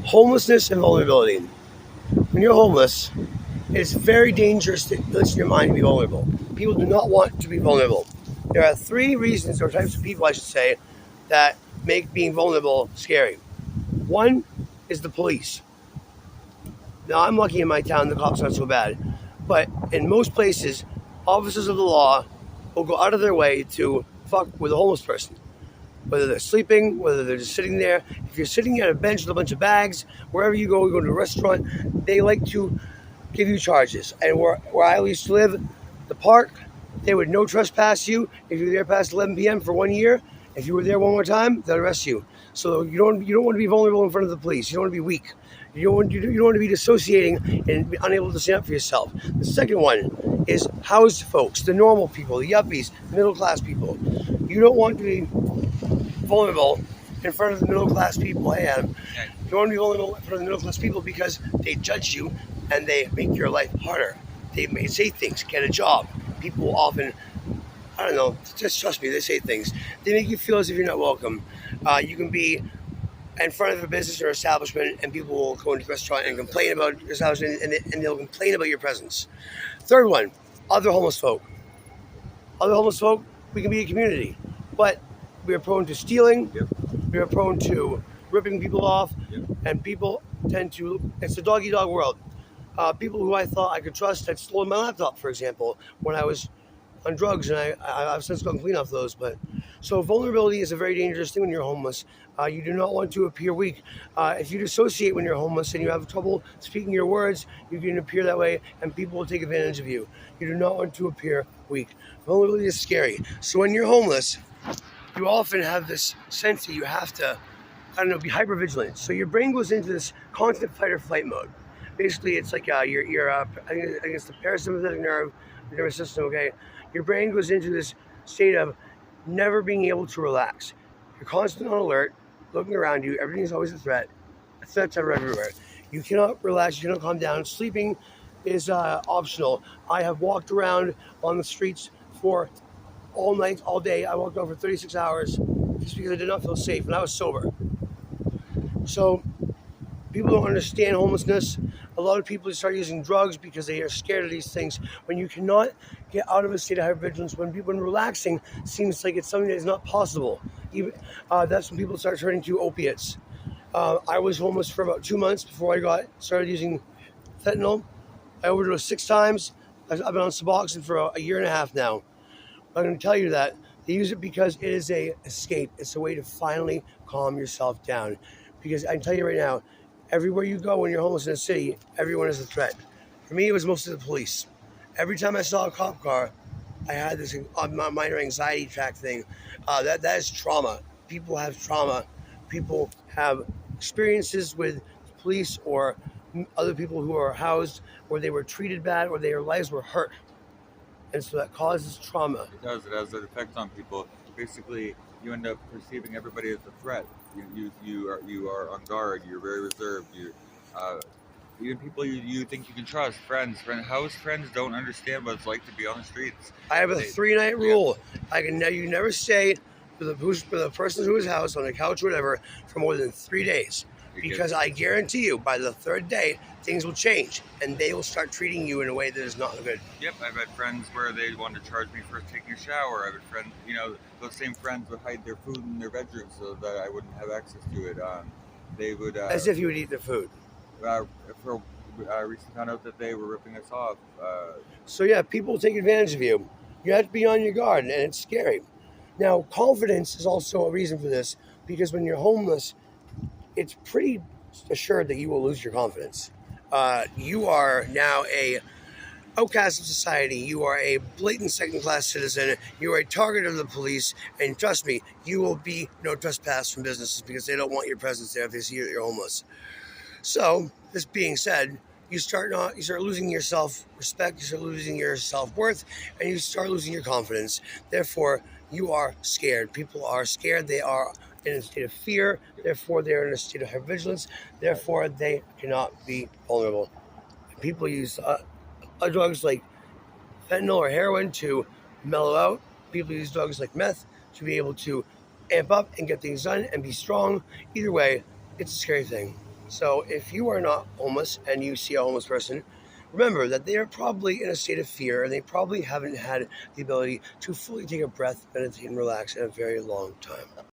Homelessness and vulnerability. When you're homeless, it's very dangerous to listen your mind to be vulnerable. People do not want to be vulnerable. There are three reasons or types of people, I should say, that make being vulnerable scary. One is the police. Now, I'm lucky in my town, the cops aren't so bad. But in most places, officers of the law will go out of their way to fuck with a homeless person. Whether they're sleeping, whether they're just sitting there. If you're sitting at a bench with a bunch of bags, wherever you go to a restaurant, they like to give you charges. And where I used to live, the park, they would no trespass you if you were there past 11 p.m. for 1 year. If you were there one more time, they'll arrest you. So you don't want to be vulnerable in front of the police. You don't want to be weak. You don't want to be dissociating and be unable to stand up for yourself. The second one is housed folks, the normal people, the yuppies, the middle class people. You don't want to be vulnerable in front of the middle class people. Hey, Adam, you don't want to be vulnerable in front of the middle class people because they judge you and they make your life harder. They may say things, get a job. People often, I don't know, just trust me, they say things. They make you feel as if you're not welcome. You can be in front of a business or establishment and people will go into the restaurant and complain about your establishment and they'll complain about your presence. Third one, other homeless folk. Other homeless folk, we can be a community, but we are prone to stealing. Yep. We are prone to ripping people off. Yep. And people tend to, it's a dog-eat-dog world. People who I thought I could trust had stolen my laptop, for example, when I was on drugs, and I've since gone clean off those. But so vulnerability is a very dangerous thing when you're homeless. You do not want to appear weak. If you dissociate when you're homeless and you have trouble speaking your words, you can appear that way, and people will take advantage of you. You do not want to appear weak. Vulnerability is scary. So when you're homeless, you often have this sense that you have to, be hypervigilant. So your brain goes into this constant fight or flight mode. Basically, it's like I think it's the parasympathetic nervous system. Okay, your brain goes into this state of never being able to relax. You're constantly on alert, looking around you. Everything is always a threat. Threats are everywhere. You cannot relax. You cannot calm down. Sleeping is optional. I have walked around on the streets for all night, all day. I walked around for 36 hours just because I did not feel safe, and I was sober. So people don't understand homelessness. A lot of people start using drugs because they are scared of these things. When you cannot get out of a state of hypervigilance, when relaxing seems like it's something that is not possible, that's when people start turning to opiates. I was homeless for about 2 months before I started using fentanyl. I overdosed 6 times. I've been on Suboxone for a year and a half now. I'm going to tell you that they use it because it is a escape. It's a way to finally calm yourself down. Because I can tell you right now, everywhere you go when you're homeless in a city, everyone is a threat. For me, it was mostly the police. Every time I saw a cop car, I had this minor anxiety track thing. That is trauma. People have trauma. People have experiences with police or other people who are housed where they were treated bad or their lives were hurt. And so that causes trauma. It does. It has an effect on people. Basically, you end up perceiving everybody as a threat. You are on guard. You're very reserved. Even people you think you can trust, house friends don't understand what it's like to be on the streets. I have a 3-night rule. You never stay with the person who is housed on a couch or whatever for more than 3 days. Because I guarantee you, by the 3rd day, things will change, and they will start treating you in a way that is not good. Yep, I've had friends where they wanted to charge me for taking a shower. I've had friends, those same friends would hide their food in their bedrooms so that I wouldn't have access to it. They would... As if you would eat the food. I recently found out that they were ripping us off. So yeah, people take advantage of you. You have to be on your guard, and it's scary. Now, confidence is also a reason for this, because when you're homeless, it's pretty assured that you will lose your confidence. You are now a outcast of society. You are a blatant second-class citizen. You are a target of the police. And trust me, you will be no trespass from businesses because they don't want your presence there if they see that you're homeless. So, this being said, you start losing your self-respect, you start losing your self-worth, and you start losing your confidence. Therefore, you are scared. People are scared. They are in a state of fear. Therefore, they're in a state of hypervigilance. Therefore, they cannot be vulnerable. People use drugs like fentanyl or heroin to mellow out. People use drugs like meth to be able to amp up and get things done and be strong. Either way, it's a scary thing. So if you are not homeless and you see a homeless person, remember that they are probably in a state of fear and they probably haven't had the ability to fully take a breath, meditate, and relax in a very long time.